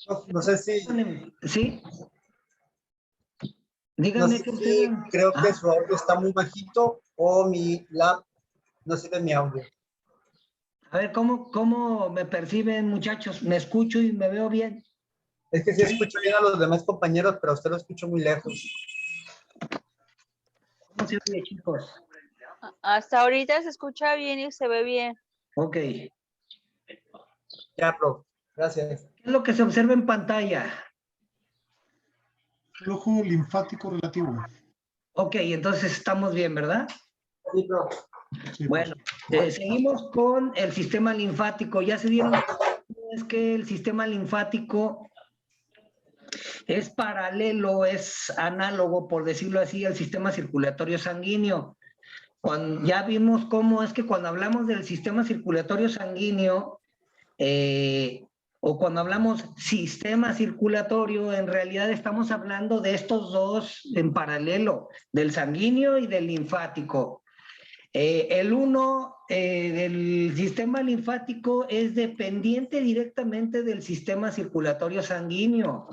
No, no sé si, ¿Sí? no Díganme sé que si ustedes... creo que su audio está muy bajito o mi lab no sirve mi audio. A ver, ¿cómo me perciben, muchachos? ¿Me escucho y me veo bien? Es que sí escucho bien a los demás compañeros, pero a usted lo escucho muy lejos. ¿Cómo se oye, chicos? Hasta ahorita se escucha bien y se ve bien. Ok. ¿Qué Ya, prof. Gracias. es lo que se observa en pantalla? Flujo linfático relativo. Ok, entonces estamos bien, ¿verdad? Sí, prof. Sí, Bueno, seguimos con el sistema linfático. Ya se dieron cuenta es que el sistema linfático es paralelo, es análogo, por decirlo así, al sistema circulatorio sanguíneo. Ya vimos cómo es que cuando hablamos del sistema circulatorio sanguíneo, o cuando hablamos sistema circulatorio, en realidad estamos hablando de estos dos en paralelo, del sanguíneo y del linfático. El uno del sistema linfático es dependiente directamente del sistema circulatorio sanguíneo.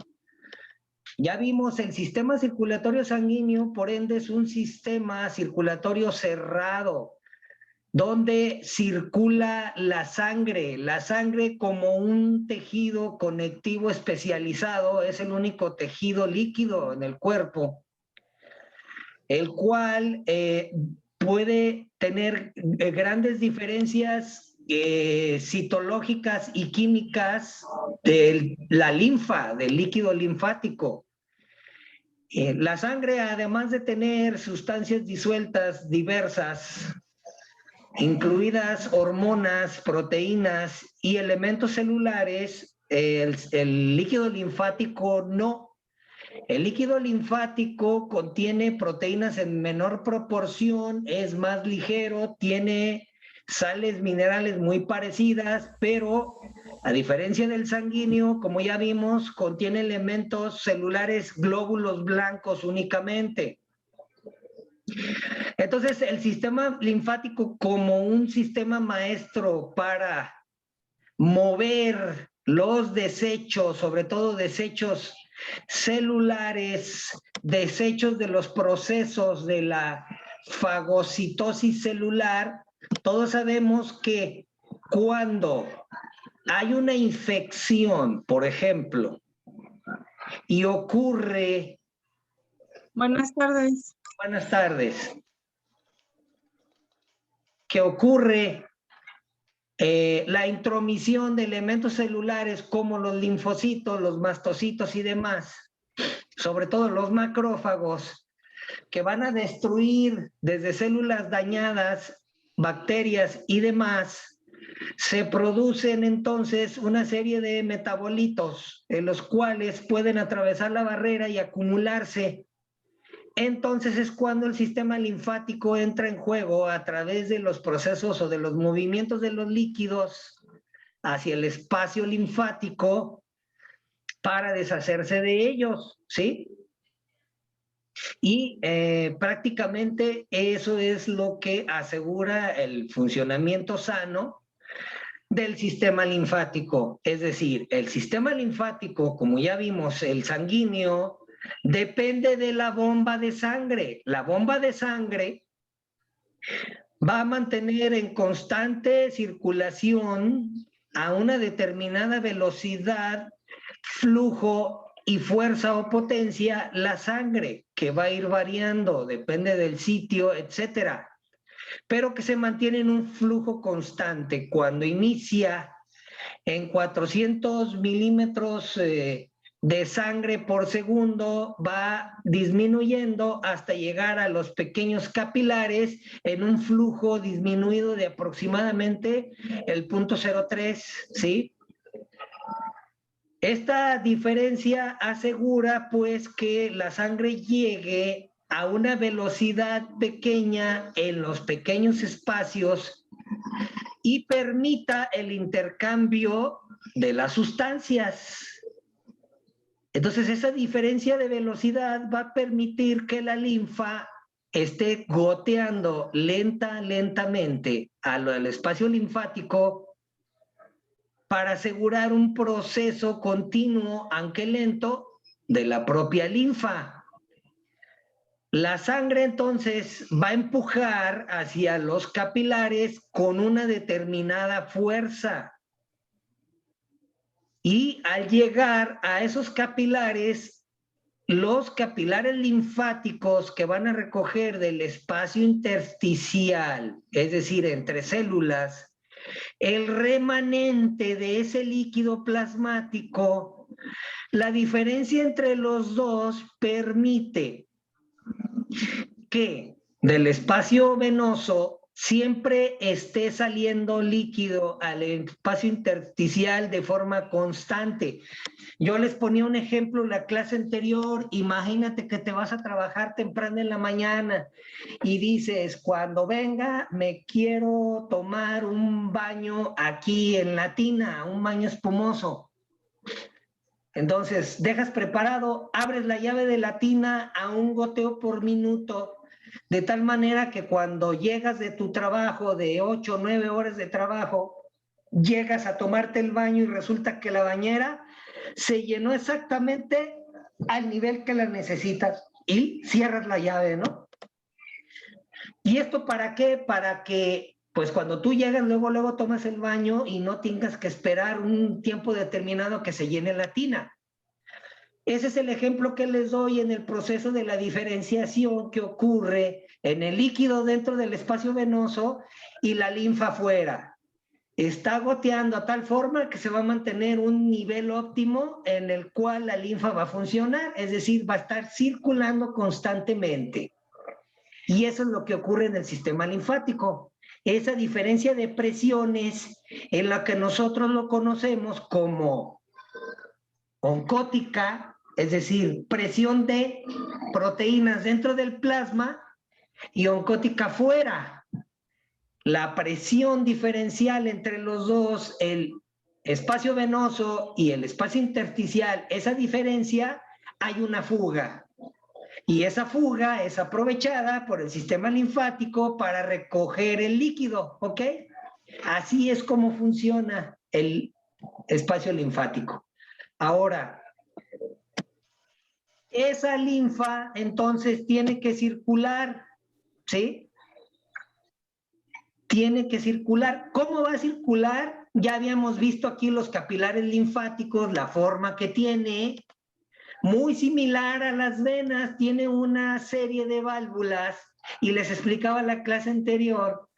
Ya vimos el sistema circulatorio sanguíneo, por ende es un sistema circulatorio cerrado, donde circula la sangre como un tejido conectivo especializado, es el único tejido líquido en el cuerpo, el cual puede tener grandes diferencias citológicas y químicas de la linfa, del líquido linfático. La sangre, además de tener sustancias disueltas diversas, incluidas hormonas, proteínas y elementos celulares, el líquido linfático no. El líquido linfático contiene proteínas en menor proporción, es más ligero, tiene sales minerales muy parecidas, pero a diferencia del sanguíneo, como ya vimos, contiene elementos celulares, glóbulos blancos únicamente. Entonces, el sistema linfático como un sistema maestro para mover los desechos, sobre todo desechos celulares, desechos de los procesos de la fagocitosis celular, todos sabemos que cuando hay una infección, por ejemplo, y ocurre... Buenas tardes. Buenas tardes. Que ocurre la intromisión de elementos celulares como los linfocitos, los mastocitos y demás, sobre todo los macrófagos, que van a destruir desde células dañadas, bacterias y demás, se producen entonces una serie de metabolitos en los cuales pueden atravesar la barrera y acumularse. Entonces es cuando el sistema linfático entra en juego a través de los procesos o de los movimientos de los líquidos hacia el espacio linfático para deshacerse de ellos, ¿sí? Y prácticamente eso es lo que asegura el funcionamiento sano del sistema linfático. Es decir, el sistema linfático, como ya vimos, el sanguíneo, depende de la bomba de sangre. La bomba de sangre va a mantener en constante circulación a una determinada velocidad, flujo y fuerza o potencia la sangre, que va a ir variando, depende del sitio, etcétera, pero que se mantiene en un flujo constante. Cuando inicia en 400 milímetros de sangre por segundo, va disminuyendo hasta llegar a los pequeños capilares en un flujo disminuido de aproximadamente el 0.03, ¿sí? Esta diferencia asegura pues que la sangre llegue a una velocidad pequeña en los pequeños espacios y permita el intercambio de las sustancias. Entonces, esa diferencia de velocidad va a permitir que la linfa esté goteando lentamente al espacio linfático para asegurar un proceso continuo, aunque lento, de la propia linfa. La sangre entonces va a empujar hacia los capilares con una determinada fuerza. Y al llegar a esos capilares, los capilares linfáticos que van a recoger del espacio intersticial, es decir, entre células, el remanente de ese líquido plasmático, la diferencia entre los dos permite que del espacio venoso siempre esté saliendo líquido al espacio intersticial de forma constante. Yo les ponía un ejemplo en la clase anterior. Imagínate que te vas a trabajar temprano en la mañana y dices, cuando venga me quiero tomar un baño aquí en la tina, un baño espumoso. Entonces, dejas preparado, abres la llave de la tina a un goteo por minuto, de tal manera que cuando llegas de tu trabajo, de 8 o 9 horas de trabajo, llegas a tomarte el baño y resulta que la bañera se llenó exactamente al nivel que la necesitas y cierras la llave, ¿no? ¿Y esto para qué? Para que, pues cuando tú llegas, luego tomas el baño y no tengas que esperar un tiempo determinado que se llene la tina. Ese es el ejemplo que les doy en el proceso de la diferenciación que ocurre en el líquido dentro del espacio venoso y la linfa afuera. Está goteando a tal forma que se va a mantener un nivel óptimo en el cual la linfa va a funcionar, es decir, va a estar circulando constantemente. Y eso es lo que ocurre en el sistema linfático. Esa diferencia de presiones en la que nosotros lo conocemos como oncótica, es decir, presión de proteínas dentro del plasma, y oncótica fuera. La presión diferencial entre los dos, el espacio venoso y el espacio intersticial, esa diferencia, hay una fuga. Y esa fuga es aprovechada por el sistema linfático para recoger el líquido, ¿ok? Así es como funciona el espacio linfático. Ahora, esa linfa entonces tiene que circular, ¿sí? Tiene que circular. ¿Cómo va a circular? Ya habíamos visto aquí los capilares linfáticos, la forma que tiene, muy similar a las venas, tiene una serie de válvulas, y les explicaba en la clase anterior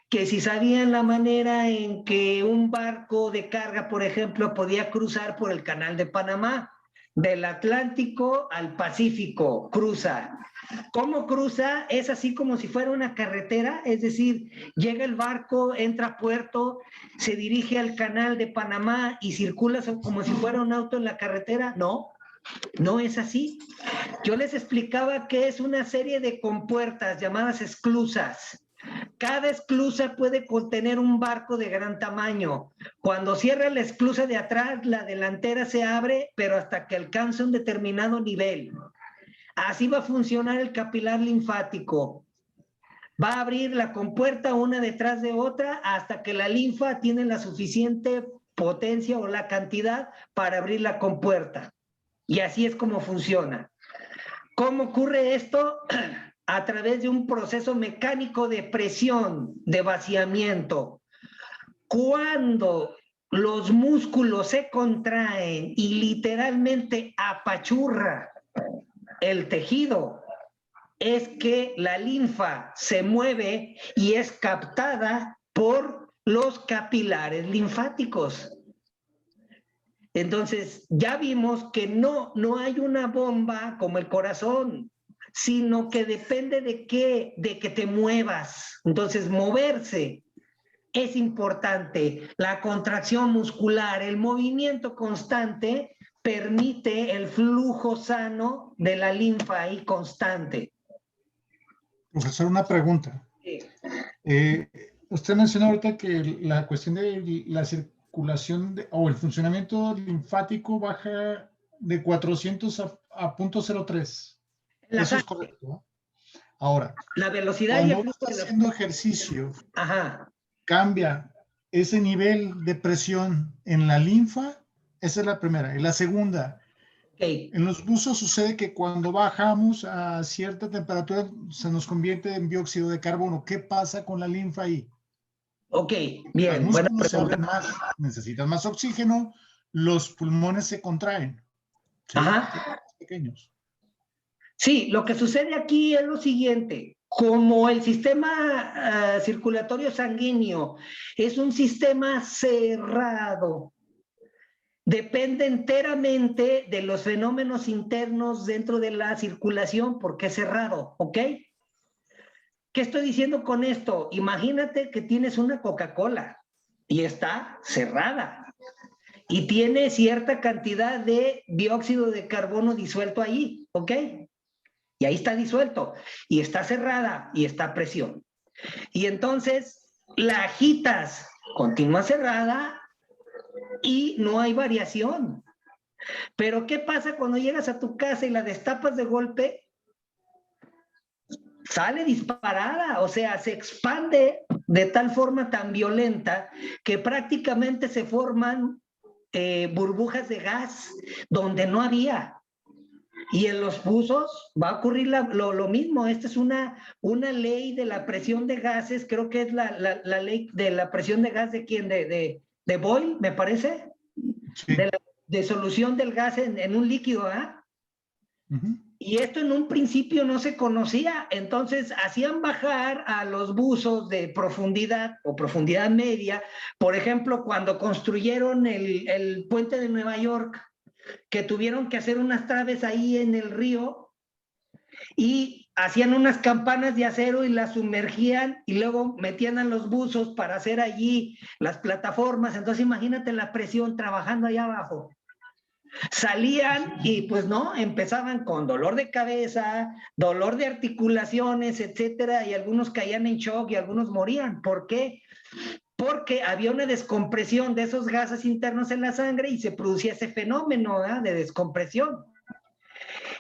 que si sabían la manera en que un barco de carga, por ejemplo, podía cruzar por el Canal de Panamá, del Atlántico al Pacífico, cruza. ¿Cómo cruza? Es así como si fuera una carretera, es decir, llega el barco, entra a puerto, se dirige al Canal de Panamá y circula como si fuera un auto en la carretera. No, no es así. Yo les explicaba que es una serie de compuertas llamadas esclusas. Cada esclusa puede contener un barco de gran tamaño. Cuando cierra la esclusa de atrás, la delantera se abre, pero hasta que alcanza un determinado nivel. Así va a funcionar el capilar linfático. Va a abrir la compuerta una detrás de otra hasta que la linfa tiene la suficiente potencia o la cantidad para abrir la compuerta. Y así es como funciona. ¿Cómo ocurre esto? A través de un proceso mecánico de presión, de vaciamiento. Cuando los músculos se contraen y literalmente apachurra el tejido, es que la linfa se mueve y es captada por los capilares linfáticos. Entonces, ya vimos que no hay una bomba como el corazón, sino que depende de qué, de que te muevas. Entonces, moverse es importante. La contracción muscular, el movimiento constante permite el flujo sano de la linfa ahí constante. Profesor, una pregunta. Sí. Usted mencionó ahorita que la cuestión de la circulación o el funcionamiento linfático baja de 400 a 0.03. Eso es correcto, ¿no? Ahora, La velocidad cuando y el uno flujo está de la... haciendo ejercicio, Ajá. cambia ese nivel de presión en la linfa. Esa es la primera. Y la segunda, en los buzos sucede que cuando bajamos a cierta temperatura se nos convierte en dióxido de carbono. ¿Qué pasa con la linfa ahí? Ok, Los bien, buena músculos se abren pregunta. más, necesitan más oxígeno, los pulmones se contraen. ¿Sí? Ajá. Pequeños. Sí, lo que sucede aquí es lo siguiente. Como el sistema circulatorio sanguíneo es un sistema cerrado, depende enteramente de los fenómenos internos dentro de la circulación porque es cerrado, ¿ok? ¿Qué estoy diciendo con esto? Imagínate que tienes una Coca-Cola y está cerrada y tiene cierta cantidad de dióxido de carbono disuelto ahí, ¿ok? Y ahí está disuelto y está cerrada y está a presión. Y entonces la agitas, continúa cerrada y no hay variación. Pero ¿qué pasa cuando llegas a tu casa y la destapas de golpe? Sale disparada, o sea, se expande de tal forma tan violenta que prácticamente se forman burbujas de gas donde no había. Y en los buzos va a ocurrir lo mismo. Esta es una ley de la presión de gases, creo que es la ley de la presión de gas de quién, de Boyle, me parece, Sí. de solución del gas en un líquido, ¿ah? Uh-huh. Y esto en un principio no se conocía, entonces hacían bajar a los buzos de profundidad o profundidad media, por ejemplo, cuando construyeron el puente de Nueva York, que tuvieron que hacer unas traves ahí en el río y hacían unas campanas de acero y las sumergían y luego metían a los buzos para hacer allí las plataformas. Entonces imagínate la presión trabajando allá abajo. Salían y pues no, empezaban con dolor de cabeza, dolor de articulaciones, etcétera, y algunos caían en shock y algunos morían. ¿Por qué? Porque había una descompresión de esos gases internos en la sangre y se producía ese fenómeno, ¿verdad?, de descompresión.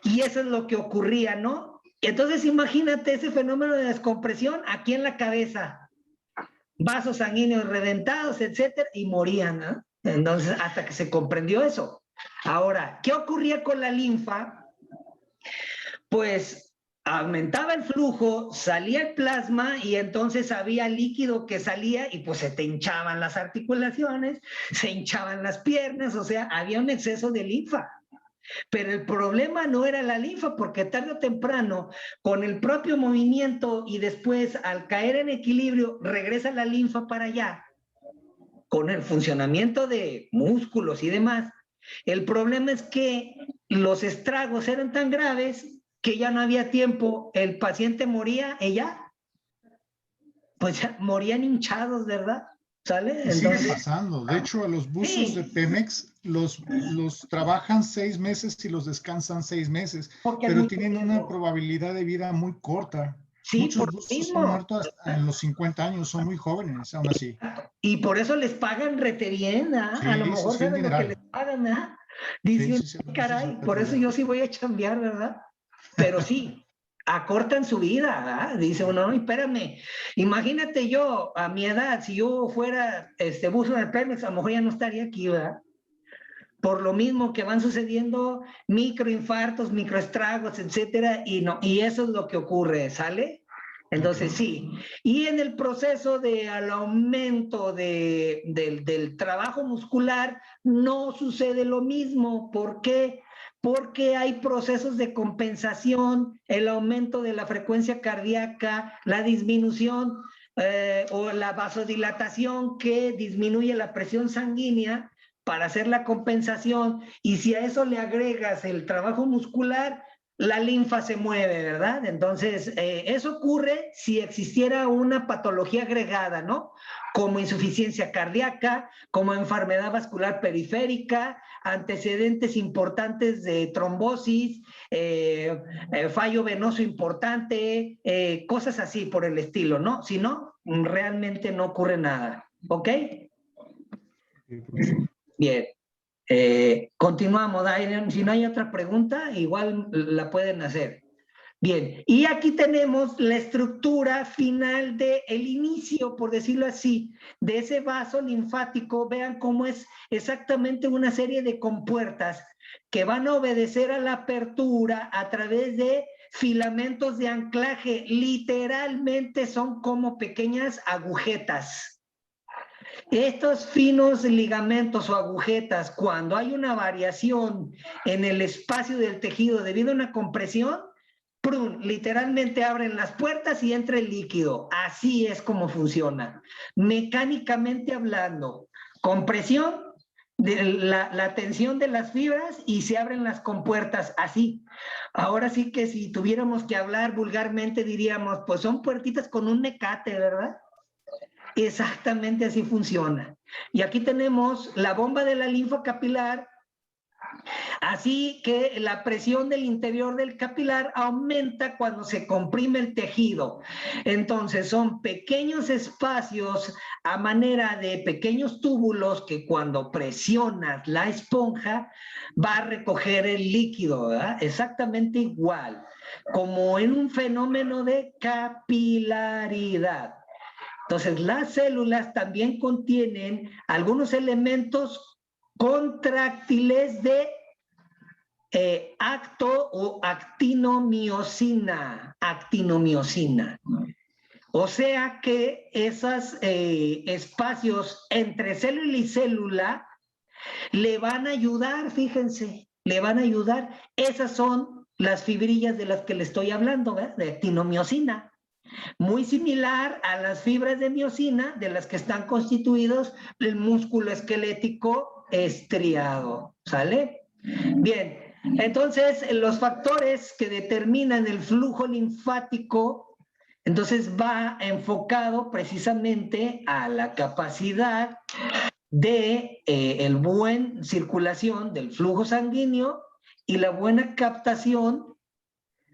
Y eso es lo que ocurría, ¿no? Entonces imagínate ese fenómeno de descompresión aquí en la cabeza, vasos sanguíneos reventados, etcétera, y morían, ¿no? Entonces, hasta que se comprendió eso. Ahora, ¿qué ocurría con la linfa? Pues aumentaba el flujo, salía el plasma y entonces había líquido que salía y pues se te hinchaban las articulaciones, se hinchaban las piernas, o sea, había un exceso de linfa. Pero el problema no era la linfa, porque tarde o temprano, con el propio movimiento y después al caer en equilibrio, regresa la linfa para allá, con el funcionamiento de músculos y demás. El problema es que los estragos eran tan graves que ya no había tiempo, el paciente moría, ella, pues ya morían hinchados, ¿verdad? ¿Sale? Y sigue Entonces, pasando. De hecho, a los buzos de sí, Pemex los trabajan 6 meses y los descansan 6 meses, porque es pero muy tienen una complejo. probabilidad de vida muy corta. Sí, Muchos por lo buzos han mismo. muerto hasta en los 50 años, son muy jóvenes, aún así. Y por eso les pagan rete bien, ¿ah? A lo Sí, sí, mejor sí, un saben lo que les dineral. pagan, ¿ah? Sí, Dice, sí, sí, caray, por eso yo sí voy a chambear, ¿verdad? Pero sí, acortan su vida, ¿verdad? Dice uno, no, espérame, imagínate yo, a mi edad, si yo fuera buzo del Pemex, a lo mejor ya no estaría aquí, ¿verdad? Por lo mismo que van sucediendo microinfartos, microestragos, etcétera, y eso es lo que ocurre, ¿sale? Entonces sí, y en el proceso al aumento del trabajo muscular no sucede lo mismo. ¿Por qué? Porque hay procesos de compensación, el aumento de la frecuencia cardíaca, la disminución o la vasodilatación que disminuye la presión sanguínea para hacer la compensación, y si a eso le agregas el trabajo muscular, la linfa se mueve, ¿verdad? Entonces, eso ocurre si existiera una patología agregada, ¿no? Como insuficiencia cardíaca, como enfermedad vascular periférica, antecedentes importantes de trombosis, fallo venoso importante, cosas así por el estilo, ¿no? Si no, realmente no ocurre nada, ¿ok? Bien. Continuamos, Dairen. Si no hay otra pregunta, igual la pueden hacer. Bien, y aquí tenemos la estructura final del inicio, por decirlo así, de ese vaso linfático. Vean cómo es exactamente una serie de compuertas que van a obedecer a la apertura a través de filamentos de anclaje. Literalmente son como pequeñas agujetas. Estos finos ligamentos o agujetas, cuando hay una variación en el espacio del tejido debido a una compresión, ¡prum!, literalmente abren las puertas y entra el líquido. Así es como funciona. Mecánicamente hablando, compresión, de la tensión de las fibras y se abren las compuertas, así. Ahora sí que si tuviéramos que hablar vulgarmente diríamos, pues son puertitas con un mecate, ¿verdad? Exactamente así funciona. Y aquí tenemos la bomba de la linfa capilar. Así que la presión del interior del capilar aumenta cuando se comprime el tejido. Entonces son pequeños espacios a manera de pequeños túbulos que cuando presionas la esponja va a recoger el líquido, ¿verdad? Exactamente igual, como en un fenómeno de capilaridad. Entonces las células también contienen algunos elementos contráctiles de acto o actinomiosina. O sea que esos espacios entre célula y célula le van a ayudar, fíjense, le van a ayudar. Esas son las fibrillas de las que le estoy hablando, ¿verdad? De actinomiosina. Muy similar a las fibras de miosina de las que están constituidos el músculo esquelético estriado, ¿sale? Bien, entonces los factores que determinan el flujo linfático, entonces va enfocado precisamente a la capacidad de el buen circulación del flujo sanguíneo y la buena captación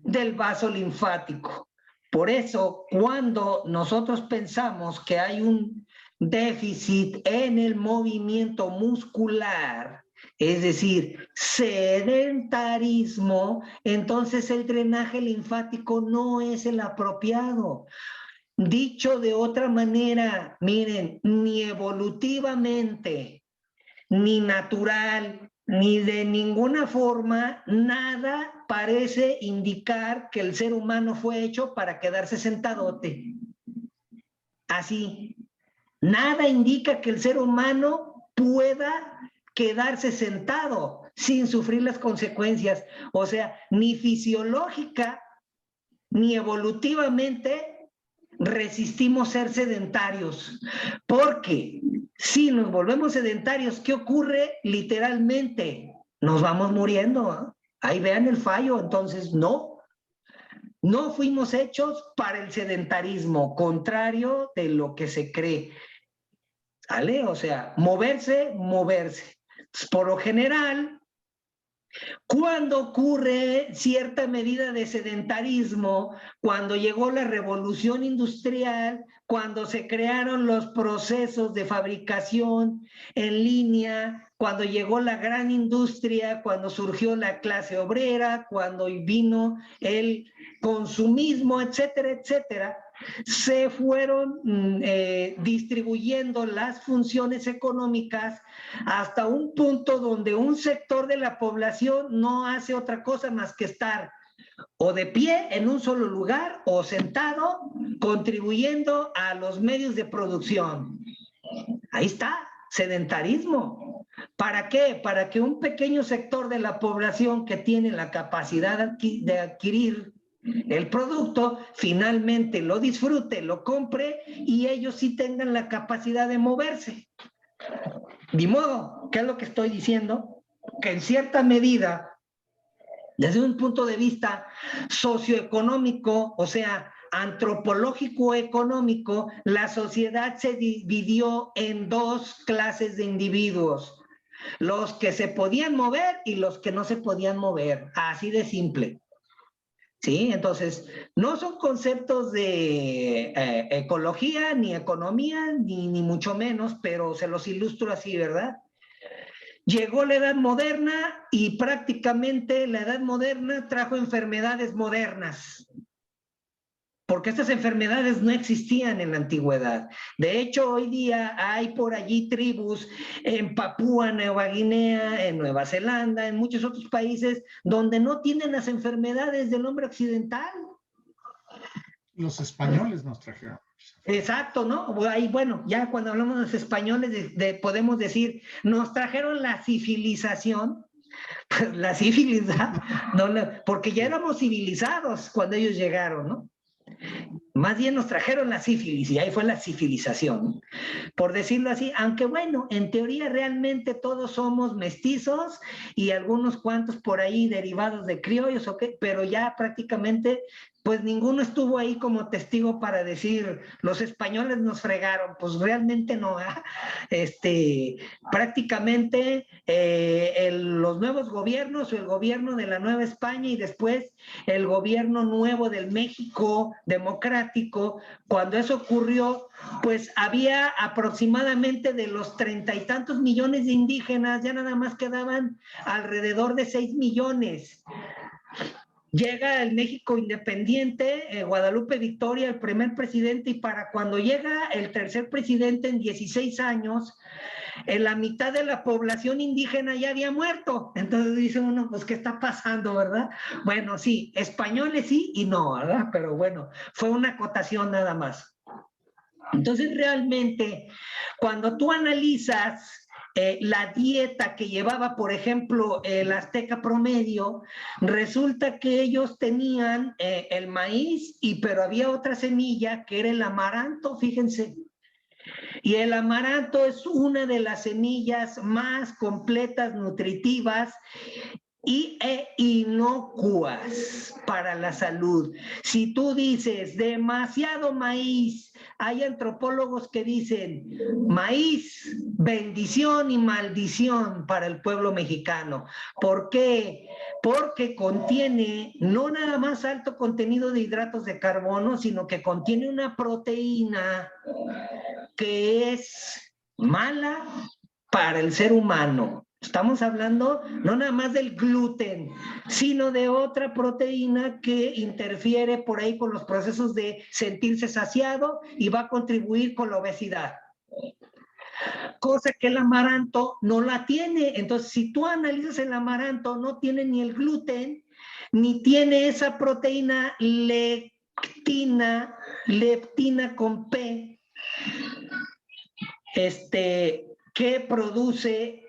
del vaso linfático. Por eso, cuando nosotros pensamos que hay un déficit en el movimiento muscular, es decir, sedentarismo, entonces el drenaje linfático no es el apropiado. Dicho de otra manera, miren, ni evolutivamente, ni natural, ni de ninguna forma, nada parece indicar que el ser humano fue hecho para quedarse sentadote. Así. Nada indica que el ser humano pueda quedarse sentado sin sufrir las consecuencias. O sea, ni fisiológica, ni evolutivamente resistimos ser sedentarios. Porque si nos volvemos sedentarios, ¿qué ocurre? Literalmente, nos vamos muriendo, ¿eh? Ahí vean el fallo. Entonces, no fuimos hechos para el sedentarismo, contrario de lo que se cree. ¿Vale? O sea, moverse. Por lo general, cuando ocurre cierta medida de sedentarismo, cuando llegó la revolución industrial, cuando se crearon los procesos de fabricación en línea, cuando llegó la gran industria, cuando surgió la clase obrera, cuando vino el consumismo, etcétera, etcétera, se fueron distribuyendo las funciones económicas hasta un punto donde un sector de la población no hace otra cosa más que estar o de pie en un solo lugar o sentado contribuyendo a los medios de producción. Ahí está, sedentarismo. ¿Para qué? Para que un pequeño sector de la población que tiene la capacidad de adquirir el producto finalmente lo disfrute, lo compre y ellos sí tengan la capacidad de moverse. De modo, ¿qué es lo que estoy diciendo? Que en cierta medida, desde un punto de vista socioeconómico, o sea, antropológico-económico, la sociedad se dividió en dos clases de individuos: los que se podían mover y los que no se podían mover, así de simple. ¿Sí? Entonces, no son conceptos de ecología, ni economía, ni mucho menos, pero se los ilustro así, ¿verdad? Llegó la Edad Moderna y prácticamente la Edad Moderna trajo enfermedades modernas, porque estas enfermedades no existían en la antigüedad. De hecho, hoy día hay por allí tribus en Papúa Nueva Guinea, en Nueva Zelanda, en muchos otros países, donde no tienen las enfermedades del hombre occidental. Los españoles nos trajeron. Exacto, ¿no? Ahí, bueno, ya cuando hablamos de los españoles, podemos decir, nos trajeron la civilización, pues la sífilis, no, porque ya éramos civilizados cuando ellos llegaron, ¿no? Más bien nos trajeron la sífilis y ahí fue la civilización, por decirlo así, aunque bueno, en teoría realmente todos somos mestizos y algunos cuantos por ahí derivados de criollos, ¿ok? Pero ya prácticamente pues ninguno estuvo ahí como testigo para decir los españoles nos fregaron, pues realmente no, prácticamente los nuevos gobiernos o el gobierno de la Nueva España y después el gobierno nuevo del México democrático, cuando eso ocurrió, pues había aproximadamente de los 30 y tantos millones de indígenas, ya nada más quedaban alrededor de 6 millones. Llega el México independiente, Guadalupe Victoria, el primer presidente, y para cuando llega el tercer presidente en 16 años, en la mitad de la población indígena ya había muerto. Entonces dice uno, pues, ¿qué está pasando, verdad? Bueno, sí, españoles sí y no, ¿verdad? Pero bueno, fue una acotación nada más. Entonces, realmente, cuando tú analizas la dieta que llevaba, por ejemplo, el azteca promedio, resulta que ellos tenían el maíz, pero había otra semilla que era el amaranto, fíjense. Y el amaranto es una de las semillas más completas, nutritivas e inocuas para la salud. Si tú dices demasiado maíz, hay antropólogos que dicen maíz, bendición y maldición para el pueblo mexicano. ¿Por qué? Porque contiene no nada más alto contenido de hidratos de carbono, sino que contiene una proteína que es mala para el ser humano. Estamos hablando no nada más del gluten, sino de otra proteína que interfiere por ahí con los procesos de sentirse saciado y va a contribuir con la obesidad. Cosa que el amaranto no la tiene. Entonces, si tú analizas el amaranto, no tiene ni el gluten, ni tiene esa proteína leptina con P, que produce,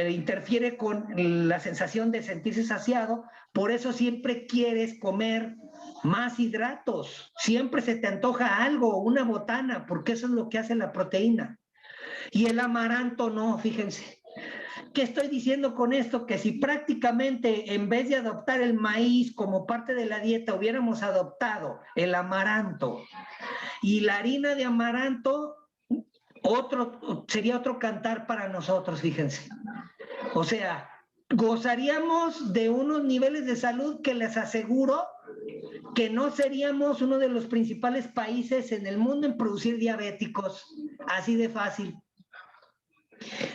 interfiere con la sensación de sentirse saciado. Por eso siempre quieres comer más hidratos, siempre se te antoja algo, una botana, porque eso es lo que hace la proteína. Y el amaranto no, fíjense. ¿Qué estoy diciendo con esto? Que si prácticamente en vez de adoptar el maíz como parte de la dieta, hubiéramos adoptado el amaranto y la harina de amaranto, sería otro cantar para nosotros, fíjense. O sea, gozaríamos de unos niveles de salud que les aseguro que no seríamos uno de los principales países en el mundo en producir diabéticos, así de fácil.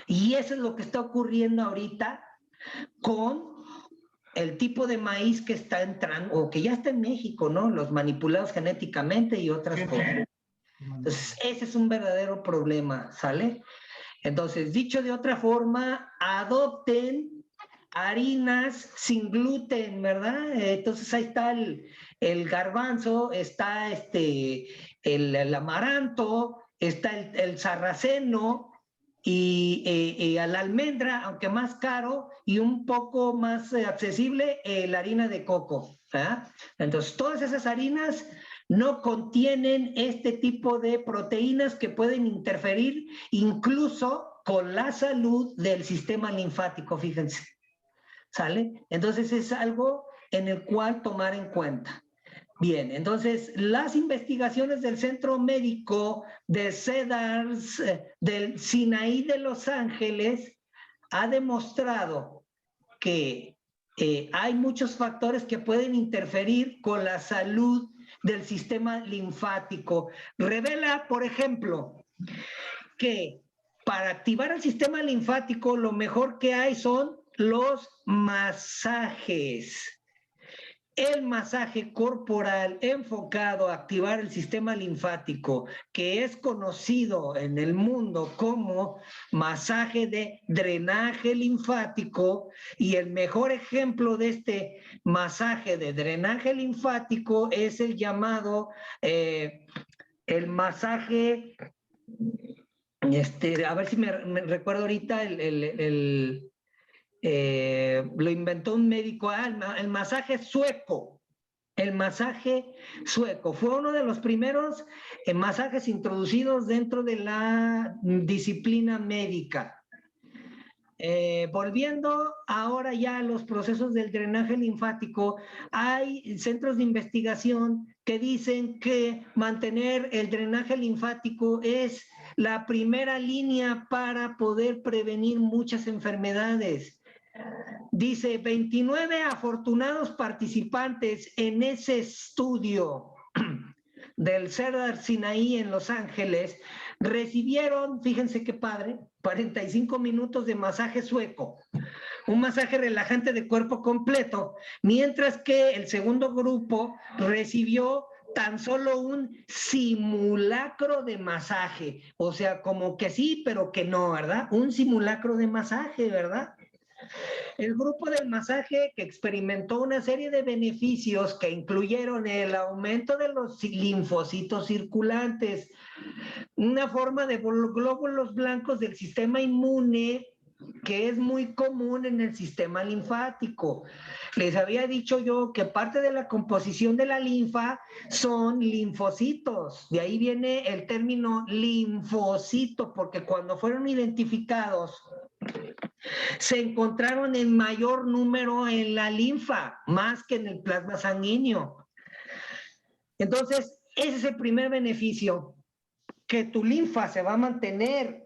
Y eso es lo que está ocurriendo ahorita con el tipo de maíz que está entrando, o que ya está en México, ¿no? Los manipulados genéticamente y otras cosas. Entonces, ese es un verdadero problema, ¿sale? Entonces, dicho de otra forma, adopten harinas sin gluten, ¿verdad? Entonces, ahí está el garbanzo, está el amaranto, está el sarraceno y a la almendra, aunque más caro y un poco más accesible, la harina de coco, ¿verdad? Entonces, todas esas harinas no contienen este tipo de proteínas que pueden interferir incluso con la salud del sistema linfático, fíjense, ¿sale? Entonces es algo en el cual tomar en cuenta. Bien, entonces las investigaciones del Centro Médico de Cedars del Sinaí de Los Ángeles ha demostrado que hay muchos factores que pueden interferir con la salud del sistema linfático. Revela, por ejemplo, que para activar el sistema linfático, lo mejor que hay son los masajes. El masaje corporal enfocado a activar el sistema linfático, que es conocido en el mundo como masaje de drenaje linfático, y el mejor ejemplo de este masaje de drenaje linfático es el llamado, el masaje, a ver si me recuerdo ahorita, lo inventó un médico, el masaje sueco. El masaje sueco fue uno de los primeros masajes introducidos dentro de la disciplina médica. Volviendo ahora ya a los procesos del drenaje linfático, hay centros de investigación que dicen que mantener el drenaje linfático es la primera línea para poder prevenir muchas enfermedades. Dice, 29 afortunados participantes en ese estudio del Cedar Sinai en Los Ángeles recibieron, fíjense qué padre, 45 minutos de masaje sueco, un masaje relajante de cuerpo completo, mientras que el segundo grupo recibió tan solo un simulacro de masaje, o sea, como que sí, pero que no, ¿verdad? Un simulacro de masaje, ¿verdad? El grupo del masaje, que experimentó una serie de beneficios que incluyeron el aumento de los linfocitos circulantes, una forma de glóbulos blancos del sistema inmune que es muy común en el sistema linfático. Les había dicho yo que parte de la composición de la linfa son linfocitos. De ahí viene el término linfocito, porque cuando fueron identificados se encontraron en mayor número en la linfa, más que en el plasma sanguíneo. Entonces, ese es el primer beneficio, que tu linfa se va a mantener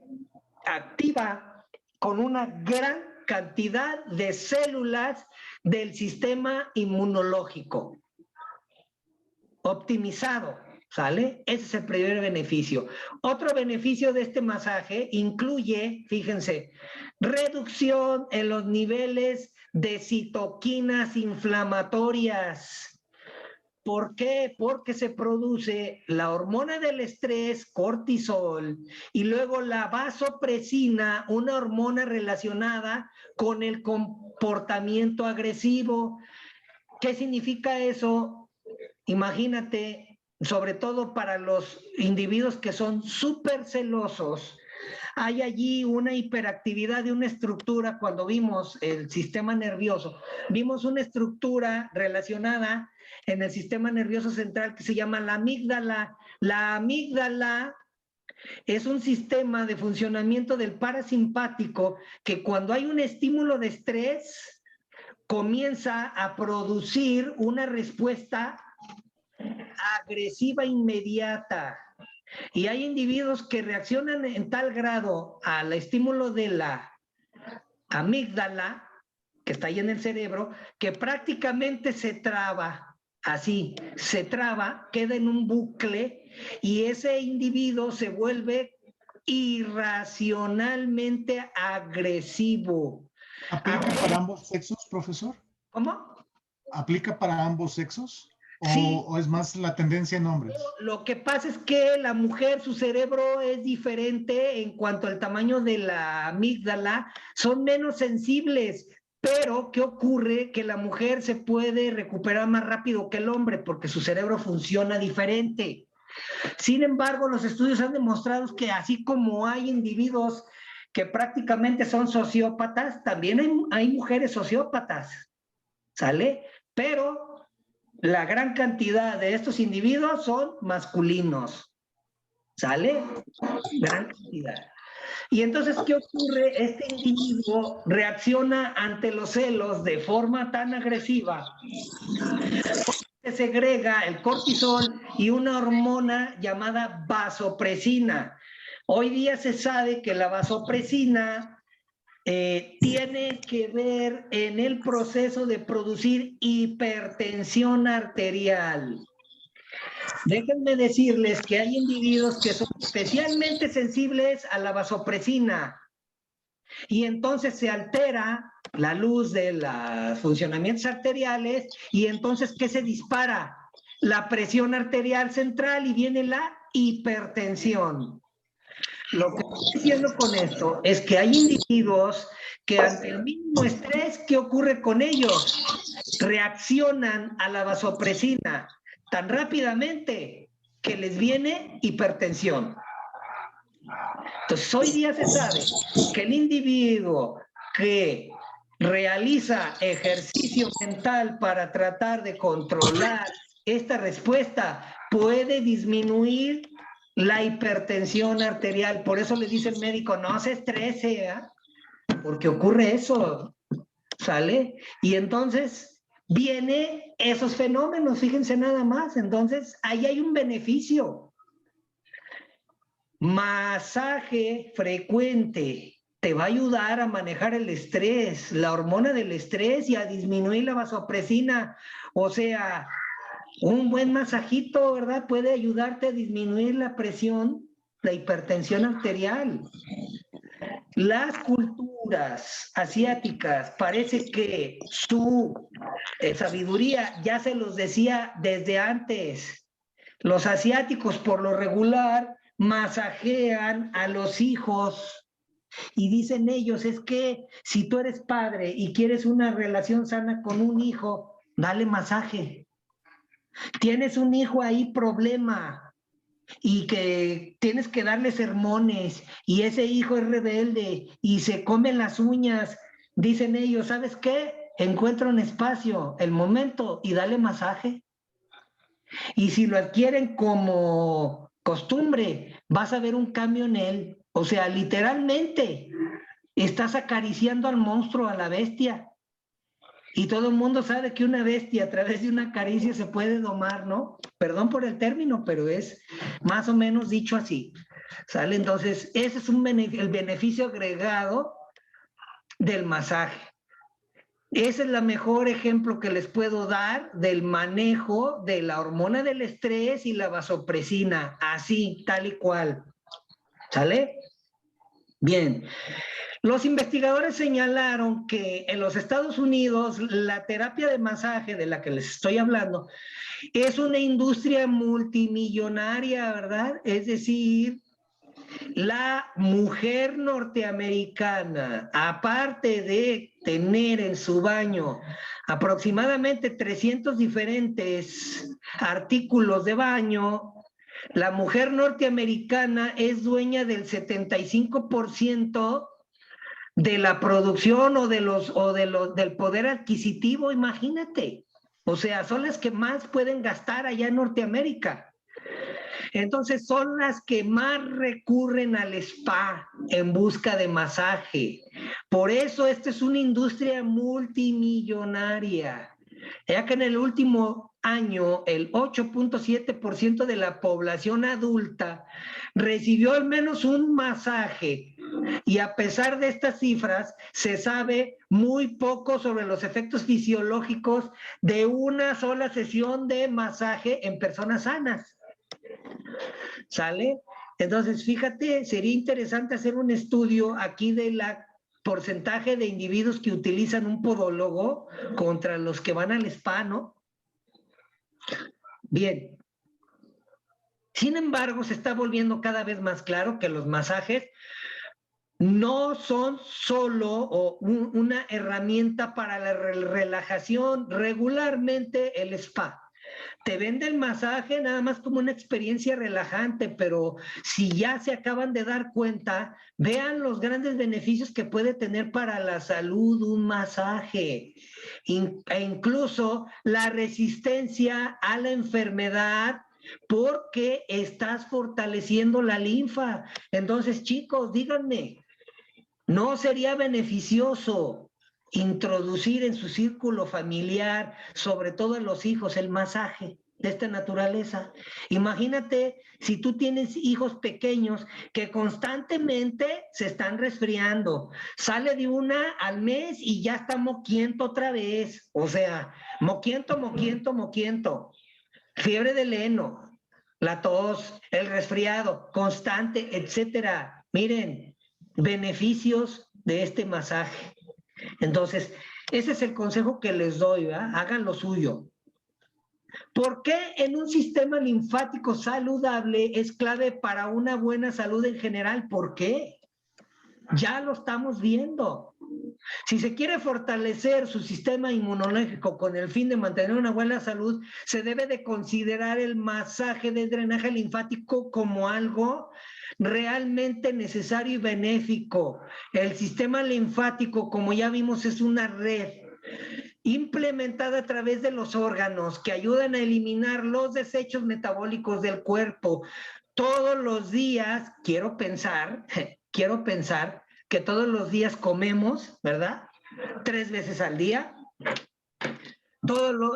activa con una gran cantidad de células del sistema inmunológico, optimizado, ¿sale? Ese es el primer beneficio. Otro beneficio de este masaje incluye, fíjense, reducción en los niveles de citoquinas inflamatorias. ¿Por qué? Porque se produce la hormona del estrés, cortisol, y luego la vasopresina, una hormona relacionada con el comportamiento agresivo. ¿Qué significa eso? Imagínate, sobre todo para los individuos que son súper celosos, hay allí una hiperactividad de una estructura. Cuando vimos el sistema nervioso, vimos una estructura relacionada en el sistema nervioso central que se llama la amígdala. La amígdala es un sistema de funcionamiento del parasimpático que cuando hay un estímulo de estrés comienza a producir una respuesta agresiva inmediata. Y hay individuos que reaccionan en tal grado al estímulo de la amígdala, que está ahí en el cerebro, que prácticamente se traba, así, se traba, queda en un bucle, y ese individuo se vuelve irracionalmente agresivo. ¿Aplica para ambos sexos, profesor? ¿Cómo? ¿Aplica para ambos sexos? Sí. ¿O es más la tendencia en hombres? Lo que pasa es que la mujer, su cerebro es diferente en cuanto al tamaño de la amígdala, son menos sensibles, pero ¿qué ocurre? Que la mujer se puede recuperar más rápido que el hombre porque su cerebro funciona diferente. Sin embargo, los estudios han demostrado que así como hay individuos que prácticamente son sociópatas, también hay mujeres sociópatas, ¿sale? Pero la gran cantidad de estos individuos son masculinos, ¿sale? Gran cantidad. Y entonces, ¿qué ocurre? Este individuo reacciona ante los celos de forma tan agresiva, se segrega el cortisol y una hormona llamada vasopresina. Hoy día se sabe que la vasopresina tiene que ver en el proceso de producir hipertensión arterial. Déjenme decirles que hay individuos que son especialmente sensibles a la vasopresina y entonces se altera la luz de los funcionamientos arteriales y entonces ¿qué se dispara? La presión arterial central y viene la hipertensión. Lo que estoy diciendo con esto es que hay individuos que ante el mínimo estrés, ¿qué ocurre con ellos? Reaccionan a la vasopresina tan rápidamente que les viene hipertensión. Entonces, hoy día se sabe que el individuo que realiza ejercicio mental para tratar de controlar esta respuesta puede disminuir la hipertensión arterial. Por eso le dice el médico, no se estrese, ¿eh? Porque ocurre eso, ¿sale? Y entonces viene esos fenómenos, fíjense nada más. Entonces, ahí hay un beneficio. Masaje frecuente te va a ayudar a manejar el estrés, la hormona del estrés y a disminuir la vasopresina. O sea, un buen masajito, ¿verdad? Puede ayudarte a disminuir la presión, la hipertensión arterial. Las culturas asiáticas parece que su sabiduría ya se los decía desde antes. Los asiáticos por lo regular masajean a los hijos y dicen ellos, es que si tú eres padre y quieres una relación sana con un hijo, dale masaje. Tienes un hijo ahí problema y que tienes que darle sermones y ese hijo es rebelde y se come las uñas, dicen ellos, ¿sabes qué? Encuentra un espacio, el momento y dale masaje. Y si lo adquieren como costumbre, vas a ver un cambio en él. O sea, literalmente, estás acariciando al monstruo, a la bestia. Y todo el mundo sabe que una bestia a través de una caricia se puede domar, ¿no? Perdón por el término, pero es más o menos dicho así. ¿Sale? Entonces, ese es el beneficio agregado del masaje. Ese es el mejor ejemplo que les puedo dar del manejo de la hormona del estrés y la vasopresina, así, tal y cual. ¿Sale? Bien. Los investigadores señalaron que en los Estados Unidos la terapia de masaje de la que les estoy hablando es una industria multimillonaria, ¿verdad? Es decir, la mujer norteamericana, aparte de tener en su baño aproximadamente 300 diferentes artículos de baño, la mujer norteamericana es dueña del 75% de la producción del poder adquisitivo, imagínate. O sea, son las que más pueden gastar allá en Norteamérica. Entonces son las que más recurren al spa en busca de masaje. Por eso esta es una industria multimillonaria. Ya que en el último año el 8.7% de la población adulta recibió al menos un masaje. Y a pesar de estas cifras, se sabe muy poco sobre los efectos fisiológicos de una sola sesión de masaje en personas sanas. ¿Sale? Entonces, fíjate, sería interesante hacer un estudio aquí de la porcentaje de individuos que utilizan un podólogo contra los que van al spa, ¿no? Bien. Sin embargo, se está volviendo cada vez más claro que los masajes no son solo una herramienta para la relajación. Regularmente el spa te vende el masaje nada más como una experiencia relajante, pero si ya se acaban de dar cuenta, vean los grandes beneficios que puede tener para la salud un masaje, e incluso la resistencia a la enfermedad, porque estás fortaleciendo la linfa. Entonces, chicos, díganme, ¿no sería beneficioso introducir en su círculo familiar, sobre todo en los hijos, el masaje de esta naturaleza? Imagínate si tú tienes hijos pequeños que constantemente se están resfriando, sale de una al mes y ya está moquiento otra vez, o sea, moquiento, fiebre del heno. la tos, el resfriado constante, etcétera. Miren, beneficios de este masaje. Entonces, ese es el consejo que les doy, ¿verdad? Hagan lo suyo. ¿Por qué en un sistema linfático saludable es clave para una buena salud en general? ¿Por qué? Ya lo estamos viendo. Si se quiere fortalecer su sistema inmunológico con el fin de mantener una buena salud, se debe de considerar el masaje de drenaje linfático como algo realmente necesario y benéfico. El sistema linfático, como ya vimos, es una red implementada a través de los órganos que ayudan a eliminar los desechos metabólicos del cuerpo. Todos los días, quiero pensar que todos los días comemos, ¿verdad? 3 veces al día.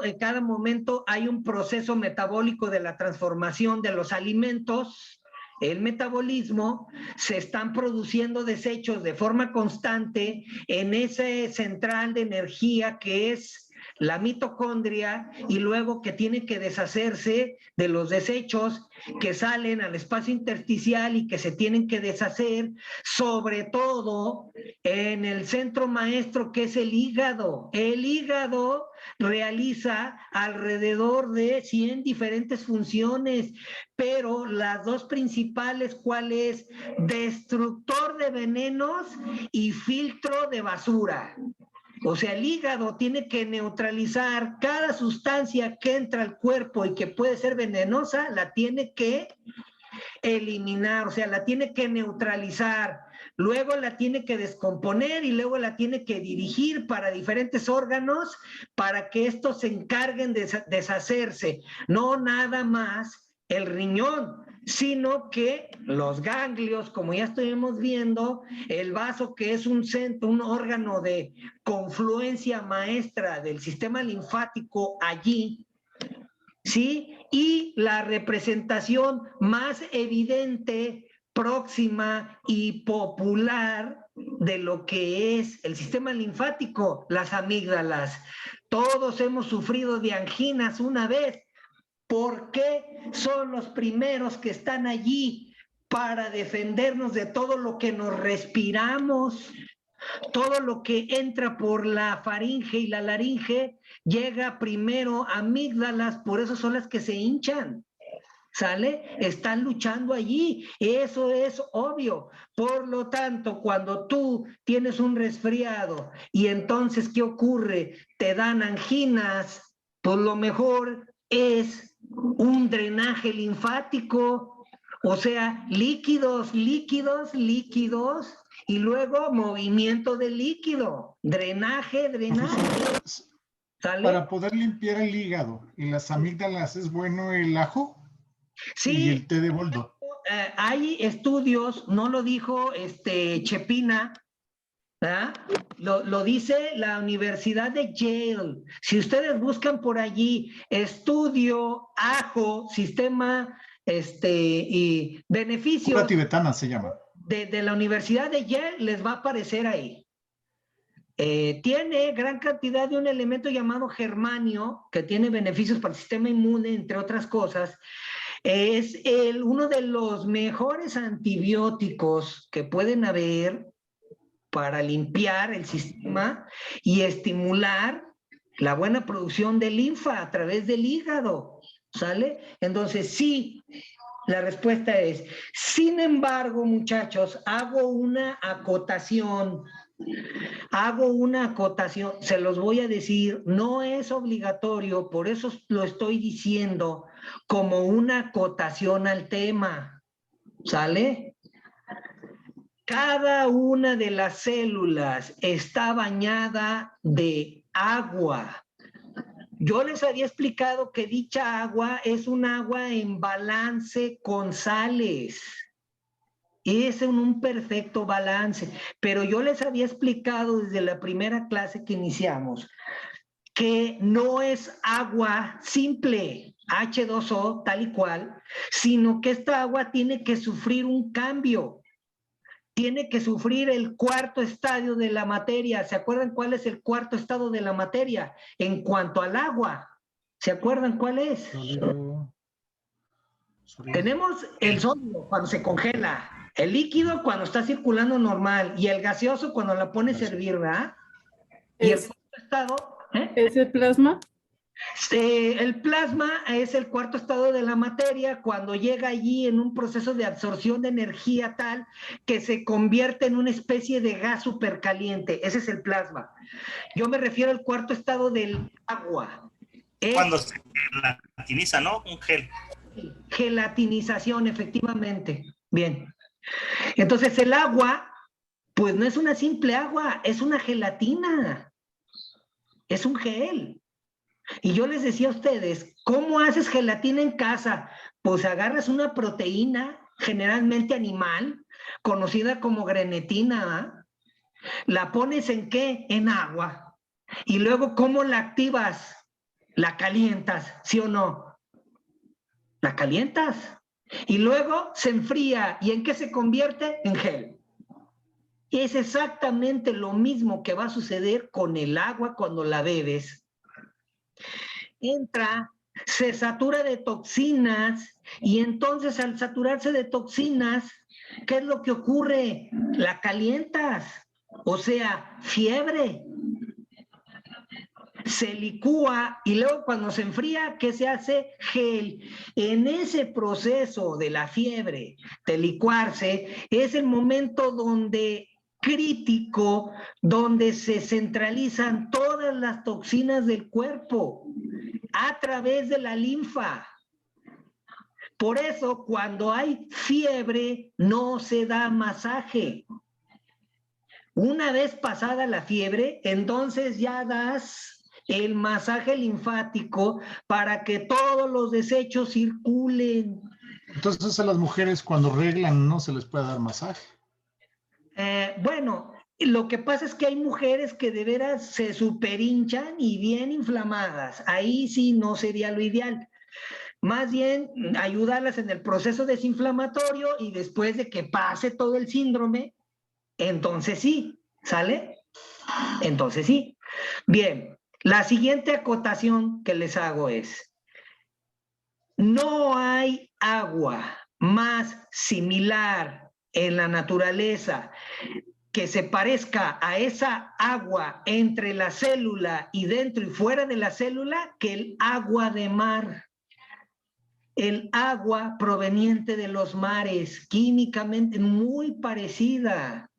En cada momento hay un proceso metabólico de la transformación de los alimentos. El metabolismo, se están produciendo desechos de forma constante en ese central de energía que es la mitocondria, y luego que tiene que deshacerse de los desechos que salen al espacio intersticial y que se tienen que deshacer, sobre todo en el centro maestro que es el hígado. El hígado realiza alrededor de 100 diferentes funciones, pero las dos principales, ¿cuál es? Destructor de venenos y filtro de basura. O sea, el hígado tiene que neutralizar cada sustancia que entra al cuerpo y que puede ser venenosa, la tiene que eliminar, o sea, la tiene que neutralizar, luego la tiene que descomponer y luego la tiene que dirigir para diferentes órganos para que estos se encarguen de deshacerse. No nada más el riñón, sino que los ganglios, como ya estuvimos viendo, el vaso, que es un centro, un órgano de confluencia maestra del sistema linfático allí, ¿sí? Y la representación más evidente, próxima y popular de lo que es el sistema linfático, las amígdalas. Todos hemos sufrido de anginas una vez. ¿Por qué son los primeros que están allí? Para defendernos de todo lo que nos respiramos. Todo lo que entra por la faringe y la laringe llega primero a amígdalas, por eso son las que se hinchan. ¿Sale? Están luchando allí, eso es obvio. Por lo tanto, cuando tú tienes un resfriado y entonces, ¿qué ocurre? Te dan anginas, pues lo mejor es un drenaje linfático, o sea, líquidos, y luego movimiento de líquido, drenaje. ¿Sale? Para poder limpiar el hígado y las amígdalas, ¿es bueno el ajo? Sí. Y el té de boldo. Hay estudios, no lo dijo Chepina, ¿verdad? Lo dice la Universidad de Yale. Si ustedes buscan por allí, estudio ajo, sistema y beneficios. Cura tibetana se llama. De la Universidad de Yale, les va a aparecer ahí. Tiene gran cantidad de un elemento llamado germanio, que tiene beneficios para el sistema inmune, entre otras cosas. Es uno de los mejores antibióticos que pueden haber para limpiar el sistema y estimular la buena producción de linfa a través del hígado, ¿sale? Entonces, sí, la respuesta es, sin embargo, muchachos, hago una acotación, se los voy a decir, no es obligatorio, por eso lo estoy diciendo como una acotación al tema, ¿sale? Cada una de las células está bañada de agua. Yo les había explicado que dicha agua es un agua en balance con sales. Es en un perfecto balance. Pero yo les había explicado desde la primera clase que iniciamos que no es agua simple, H2O, tal y cual, sino que esta agua tiene que sufrir un cambio. Tiene que sufrir el cuarto estadio de la materia. ¿Se acuerdan cuál es el cuarto estado de la materia? En cuanto al agua, ¿se acuerdan cuál es? Tenemos el sólido cuando se congela, el líquido cuando está circulando normal y el gaseoso cuando la pones a hervir, ¿verdad? Y el cuarto estado, ¿Es el plasma? el plasma es el cuarto estado de la materia cuando llega allí en un proceso de absorción de energía tal que se convierte en una especie de gas supercaliente. Ese es el plasma. Yo me refiero al cuarto estado del agua. Cuando se gelatiniza, ¿no? Un gel. Gelatinización, efectivamente. Bien. Entonces el agua, pues no es una simple agua, es una gelatina. Es un gel. Y yo les decía a ustedes, ¿cómo haces gelatina en casa? Pues agarras una proteína, generalmente animal, conocida como grenetina, ¿eh? ¿La pones en qué? En agua. Y luego, ¿cómo la activas? La calientas, ¿sí o no? La calientas. Y luego se enfría. ¿Y en qué se convierte? En gel. Y es exactamente lo mismo que va a suceder con el agua cuando la bebes. Entra, se satura de toxinas y entonces al saturarse de toxinas, ¿qué es lo que ocurre? La calientas, o sea, fiebre. Se licúa y luego cuando se enfría, ¿qué se hace? Gel. En ese proceso de la fiebre, de licuarse, es el momento donde crítico, donde se centralizan todas las toxinas del cuerpo a través de la linfa. Por eso, cuando hay fiebre, no se da masaje. Una vez pasada la fiebre, entonces ya das el masaje linfático para que todos los desechos circulen. Entonces a las mujeres cuando reglan no se les puede dar masaje. Bueno, lo que pasa es que hay mujeres que de veras se superinchan y bien inflamadas. Ahí sí no sería lo ideal. Más bien ayudarlas en el proceso desinflamatorio y después de que pase todo el síndrome, entonces sí, ¿sale? Entonces sí. Bien, la siguiente acotación que les hago es, no hay agua más similar en la naturaleza que se parezca a esa agua entre la célula y dentro y fuera de la célula que el agua de mar. El agua proveniente de los mares, químicamente muy parecida.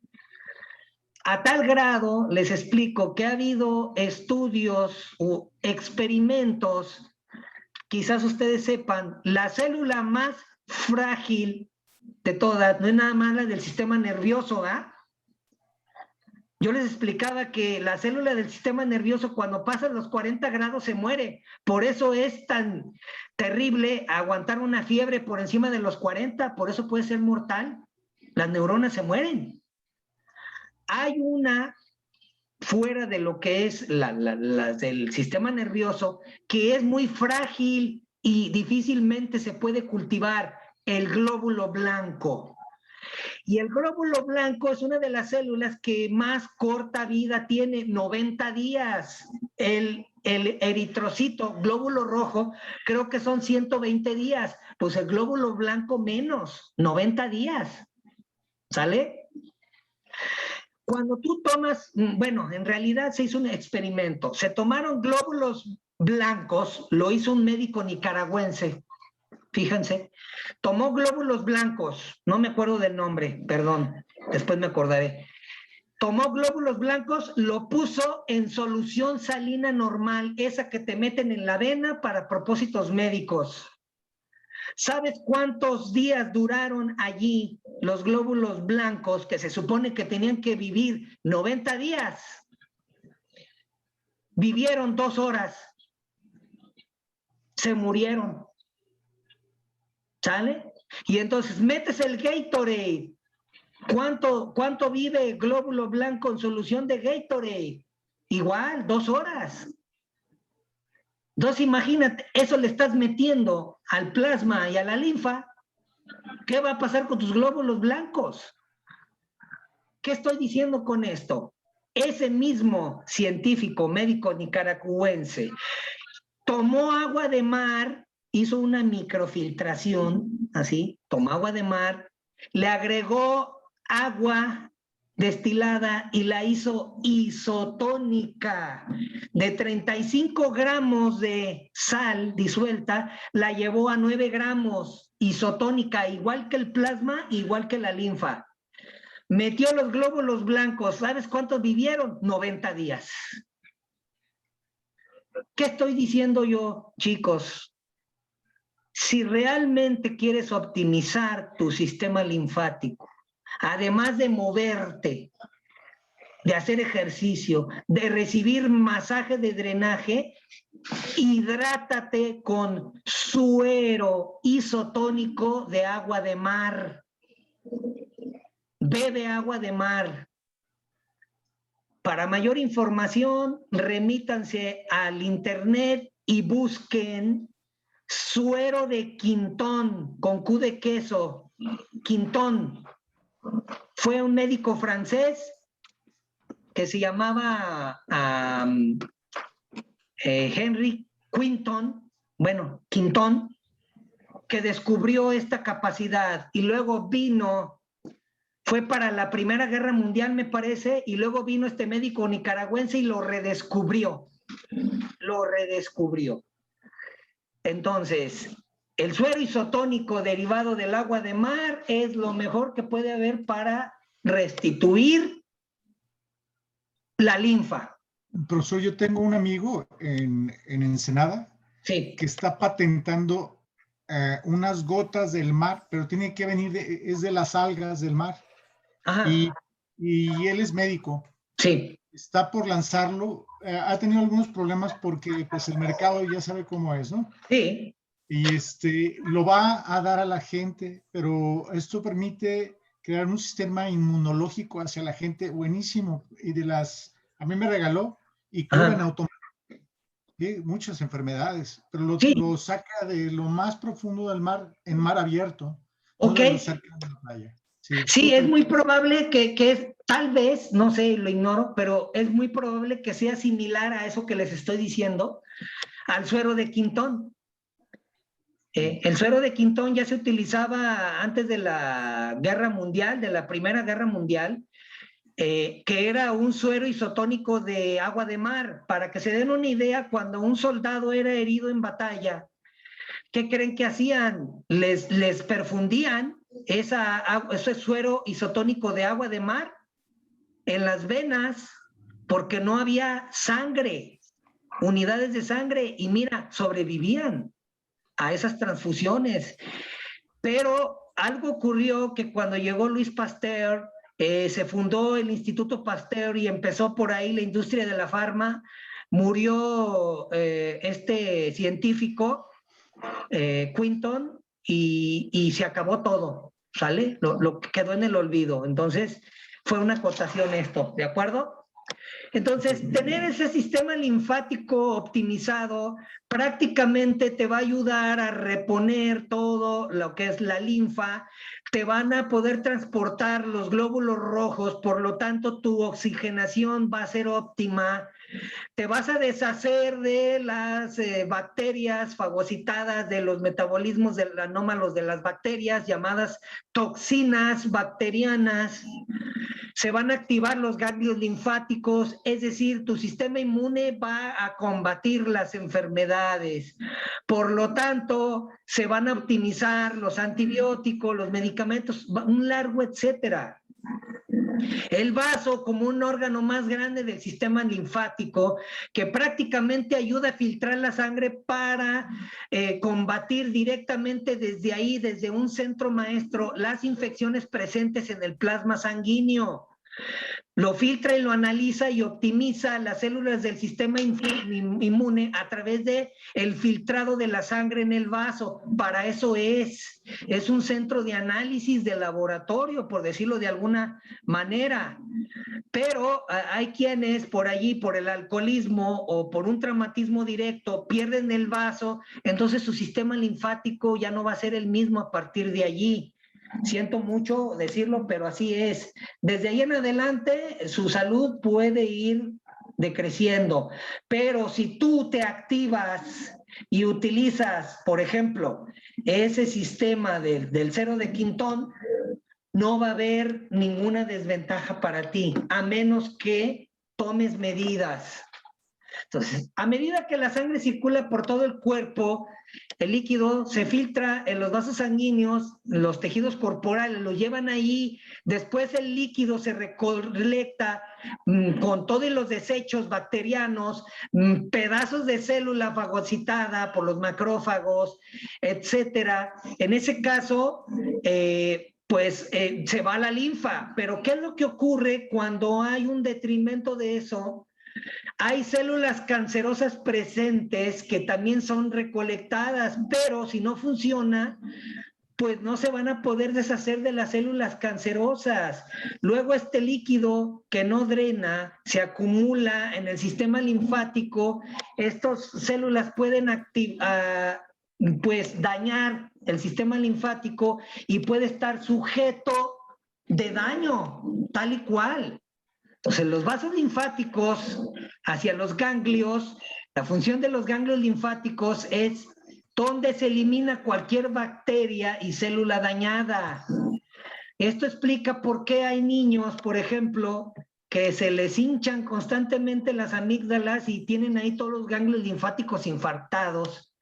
A tal grado, les explico que ha habido estudios o experimentos, quizás ustedes sepan, la célula más frágil de todas, no es nada más la del sistema nervioso, ¿ah? Yo les explicaba que la célula del sistema nervioso cuando pasa los 40 grados se muere. Por eso es tan terrible aguantar una fiebre por encima de los 40, por eso puede ser mortal. Las neuronas se mueren. Hay una fuera de lo que es la del sistema nervioso que es muy frágil y difícilmente se puede cultivar, el glóbulo blanco. Y el glóbulo blanco es una de las células que más corta vida tiene, 90 días. El eritrocito, glóbulo rojo, creo que son 120 días. Pues el glóbulo blanco menos, 90 días. ¿Sale? Cuando tú tomas, bueno, en realidad se hizo un experimento. Se tomaron glóbulos blancos, lo hizo un médico nicaragüense. Fíjense, tomó glóbulos blancos, no me acuerdo del nombre, perdón, después me acordaré. Tomó glóbulos blancos, lo puso en solución salina normal, esa que te meten en la vena para propósitos médicos. ¿Sabes cuántos días duraron allí los glóbulos blancos que se supone que tenían que vivir 90 días? Vivieron 2 horas. Se murieron. ¿Sale? Y entonces metes el Gatorade. ¿Cuánto vive el glóbulo blanco en solución de Gatorade? Igual, 2 horas. Entonces imagínate, eso le estás metiendo al plasma y a la linfa. ¿Qué va a pasar con tus glóbulos blancos? ¿Qué estoy diciendo con esto? Ese mismo científico médico nicaragüense tomó agua de mar hizo una microfiltración, así, tomó agua de mar, le agregó agua destilada y la hizo isotónica. De 35 gramos de sal disuelta, la llevó a 9 gramos, isotónica, igual que el plasma, igual que la linfa. Metió los glóbulos blancos, ¿sabes cuántos vivieron? 90 días. ¿Qué estoy diciendo yo, chicos? Si realmente quieres optimizar tu sistema linfático, además de moverte, de hacer ejercicio, de recibir masaje de drenaje, hidrátate con suero isotónico de agua de mar. Bebe agua de mar. Para mayor información, remítanse al internet y busquen suero de Quintón, con Q de queso. Quintón fue un médico francés que se llamaba Henry Quinton, Quintón, que descubrió esta capacidad y luego fue para la Primera Guerra Mundial, me parece, y luego vino este médico nicaragüense y lo redescubrió. Entonces, el suero isotónico derivado del agua de mar es lo mejor que puede haber para restituir la linfa. Profesor, yo tengo un amigo en Ensenada Sí. que está patentando unas gotas del mar, pero tiene que venir, es de las algas del mar. Ajá. Y él es médico. Sí. Está por lanzarlo. Ha tenido algunos problemas porque pues el mercado ya sabe cómo es, ¿no? Sí. Y lo va a dar a la gente, pero esto permite crear un sistema inmunológico hacia la gente buenísimo. Y a mí me regaló y cura en automático muchas enfermedades, pero lo saca de lo más profundo del mar, en mar abierto. Ok. No lo saca de la playa. Sí, es muy probable que tal vez, no sé, lo ignoro, pero es muy probable que sea similar a eso que les estoy diciendo, al suero de Quintón. El suero de Quintón ya se utilizaba antes de la Guerra Mundial, de la Primera Guerra Mundial, que era un suero isotónico de agua de mar. Para que se den una idea, cuando un soldado era herido en batalla, ¿qué creen que hacían? Les perfundían ese suero isotónico de agua de mar en las venas porque no había sangre, unidades de sangre, y mira, sobrevivían a esas transfusiones. Pero algo ocurrió que cuando llegó Louis Pasteur, se fundó el Instituto Pasteur y empezó por ahí la industria de la farma, murió este científico, Quinton, y se acabó todo, ¿sale? Lo que quedó en el olvido. Entonces, fue una acotación esto, ¿de acuerdo? Entonces, tener ese sistema linfático optimizado prácticamente te va a ayudar a reponer todo lo que es la linfa, te van a poder transportar los glóbulos rojos, por lo tanto tu oxigenación va a ser óptima, te vas a deshacer de las bacterias fagocitadas, de los metabolismos anómalos de las bacterias, llamadas toxinas bacterianas. Se van a activar los ganglios linfáticos, es decir, tu sistema inmune va a combatir las enfermedades. Por lo tanto, se van a optimizar los antibióticos, los medicamentos, un largo etcétera. El vaso, como un órgano más grande del sistema linfático, que prácticamente ayuda a filtrar la sangre para combatir directamente desde ahí, desde un centro maestro, las infecciones presentes en el plasma sanguíneo. Lo filtra y lo analiza y optimiza las células del sistema inmune a través de el filtrado de la sangre en el vaso. Para eso es un centro de análisis de laboratorio, por decirlo de alguna manera. Pero hay quienes por allí, por el alcoholismo o por un traumatismo directo, pierden el vaso, entonces su sistema linfático ya no va a ser el mismo a partir de allí. Siento mucho decirlo, pero así es. Desde ahí en adelante, su salud puede ir decreciendo. Pero si tú te activas y utilizas, por ejemplo, ese sistema del cero de Quintón, no va a haber ninguna desventaja para ti, a menos que tomes medidas. Entonces, a medida que la sangre circula por todo el cuerpo, el líquido se filtra en los vasos sanguíneos, los tejidos corporales lo llevan ahí, después el líquido se recolecta con todos los desechos bacterianos, pedazos de célula fagocitada por los macrófagos, etcétera. En ese caso, se va a la linfa. Pero ¿qué es lo que ocurre cuando hay un detrimento de eso? Hay células cancerosas presentes que también son recolectadas, pero si no funciona, pues no se van a poder deshacer de las células cancerosas. Luego este líquido que no drena se acumula en el sistema linfático. Estas células pueden dañar el sistema linfático y puede estar sujeto de daño, tal y cual. Entonces, los vasos linfáticos hacia los ganglios, la función de los ganglios linfáticos es donde se elimina cualquier bacteria y célula dañada. Esto explica por qué hay niños, por ejemplo, que se les hinchan constantemente las amígdalas y tienen ahí todos los ganglios linfáticos infartados,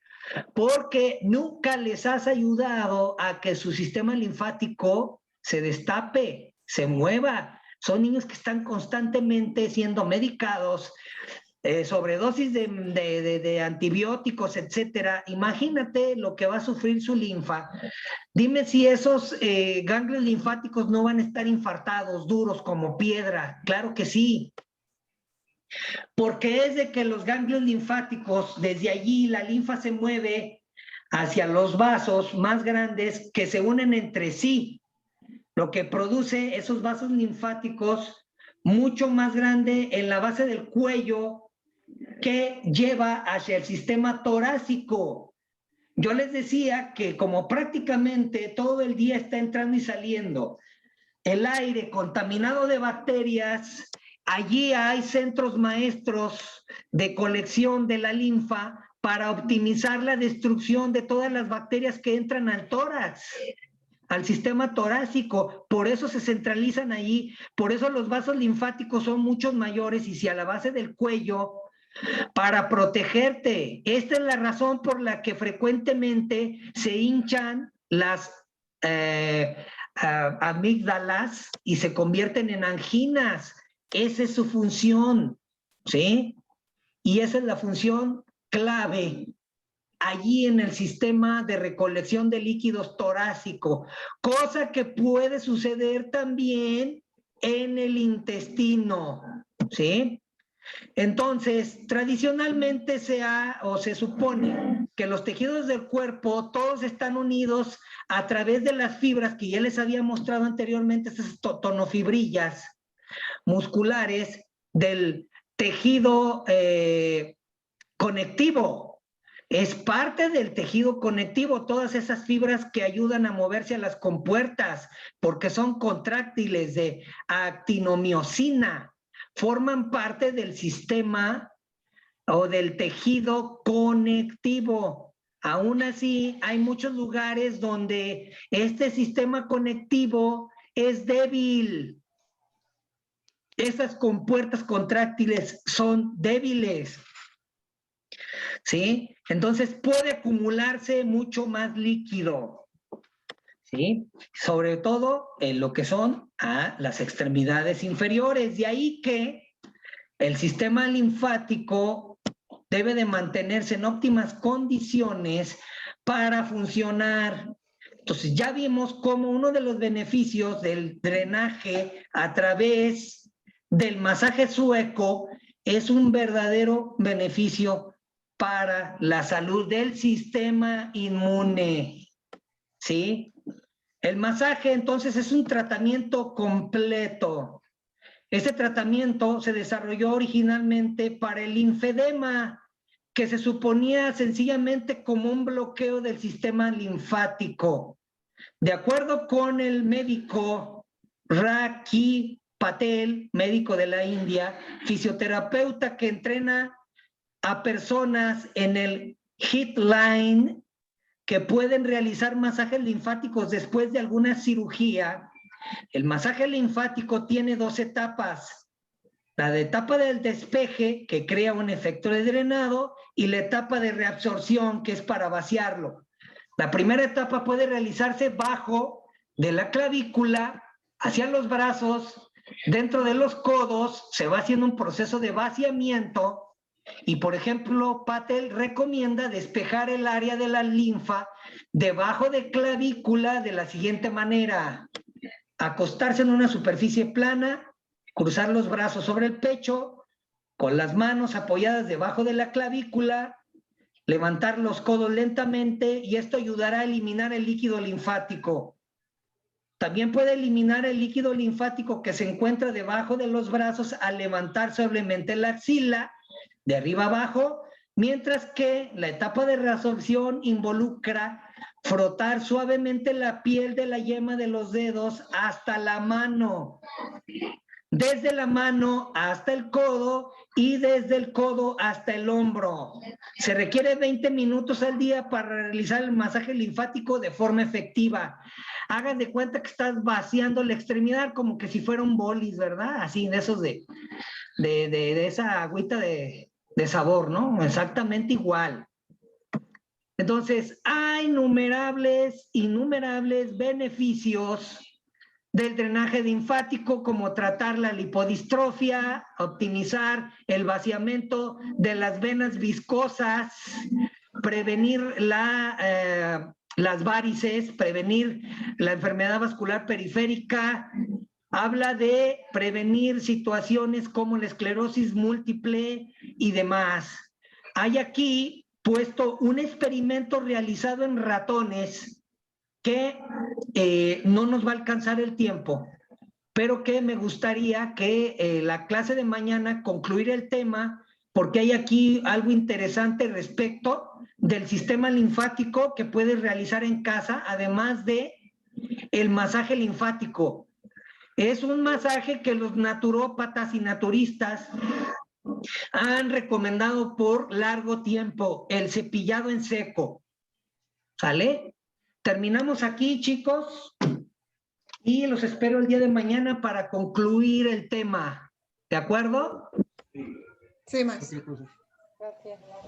porque nunca les has ayudado a que su sistema linfático se destape, se mueva. Son niños que están constantemente siendo medicados, sobredosis de antibióticos, etcétera. Imagínate lo que va a sufrir su linfa. Dime si esos ganglios linfáticos no van a estar infartados, duros como piedra. Claro que sí. Porque es de que los ganglios linfáticos, desde allí la linfa se mueve hacia los vasos más grandes que se unen entre sí, lo que produce esos vasos linfáticos mucho más grande en la base del cuello que lleva hacia el sistema torácico. Yo les decía que como prácticamente todo el día está entrando y saliendo el aire contaminado de bacterias, allí hay centros maestros de colección de la linfa para optimizar la destrucción de todas las bacterias que entran al tórax, al sistema torácico. Por eso se centralizan allí, por eso los vasos linfáticos son muchos mayores y si a la base del cuello, para protegerte. Esta es la razón por la que frecuentemente se hinchan las amígdalas y se convierten en anginas. Esa es su función, ¿sí? Y esa es la función clave allí en el sistema de recolección de líquidos torácico, cosa que puede suceder también en el intestino, ¿sí? Entonces, tradicionalmente se supone que los tejidos del cuerpo todos están unidos a través de las fibras que ya les había mostrado anteriormente, estas tonofibrillas musculares del tejido conectivo. Es parte del tejido conectivo, todas esas fibras que ayudan a moverse a las compuertas, porque son contráctiles de actinomiosina, forman parte del sistema o del tejido conectivo. Aún así, hay muchos lugares donde este sistema conectivo es débil. Esas compuertas contráctiles son débiles, ¿sí? Entonces puede acumularse mucho más líquido, ¿sí? Sobre todo en lo que son las extremidades inferiores. De ahí que el sistema linfático debe de mantenerse en óptimas condiciones para funcionar. Entonces ya vimos cómo uno de los beneficios del drenaje a través del masaje sueco es un verdadero beneficio para la salud del sistema inmune, ¿sí? El masaje entonces es un tratamiento completo. Este tratamiento se desarrolló originalmente para el linfedema, que se suponía sencillamente como un bloqueo del sistema linfático. De acuerdo con el médico Raki Patel, médico de la India, fisioterapeuta que entrena a personas en el HIIT Line que pueden realizar masajes linfáticos después de alguna cirugía. El masaje linfático tiene 2 etapas. La etapa del despeje, que crea un efecto de drenado, y la etapa de reabsorción, que es para vaciarlo. La primera etapa puede realizarse bajo de la clavícula, hacia los brazos, dentro de los codos, se va haciendo un proceso de vaciamiento. Y, por ejemplo, Patel recomienda despejar el área de la linfa debajo de clavícula de la siguiente manera: acostarse en una superficie plana, cruzar los brazos sobre el pecho, con las manos apoyadas debajo de la clavícula, levantar los codos lentamente, y esto ayudará a eliminar el líquido linfático. También puede eliminar el líquido linfático que se encuentra debajo de los brazos al levantar suavemente la axila, de arriba abajo, mientras que la etapa de reabsorción involucra frotar suavemente la piel de la yema de los dedos hasta la mano, desde la mano hasta el codo y desde el codo hasta el hombro. Se requiere 20 minutos al día para realizar el masaje linfático de forma efectiva. Hagan de cuenta que estás vaciando la extremidad como que si fuera un bolis, ¿verdad? Así, de esos de esa agüita de sabor, ¿no? Exactamente igual. Entonces, hay innumerables beneficios del drenaje linfático, como tratar la lipodistrofia, optimizar el vaciamiento de las venas viscosas, prevenir las varices, prevenir la enfermedad vascular periférica. Habla de prevenir situaciones como la esclerosis múltiple y demás. Hay aquí puesto un experimento realizado en ratones que no nos va a alcanzar el tiempo, pero que me gustaría que la clase de mañana concluir el tema, porque hay aquí algo interesante respecto del sistema linfático que puedes realizar en casa, además de el masaje linfático. Es un masaje que los naturópatas y naturistas han recomendado por largo tiempo, el cepillado en seco. ¿Sale? Terminamos aquí, chicos, y los espero el día de mañana para concluir el tema. ¿De acuerdo? Sí, maestro.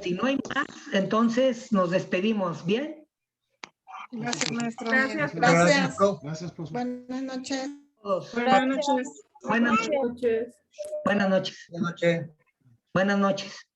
Si no hay más, entonces nos despedimos. ¿Bien? Gracias, maestro. Gracias. Gracias, prof. Gracias, profesor. Buenas noches. Todos. Buenas noches. Buenas noches. Buenas noches. Buenas noches. Buenas noches.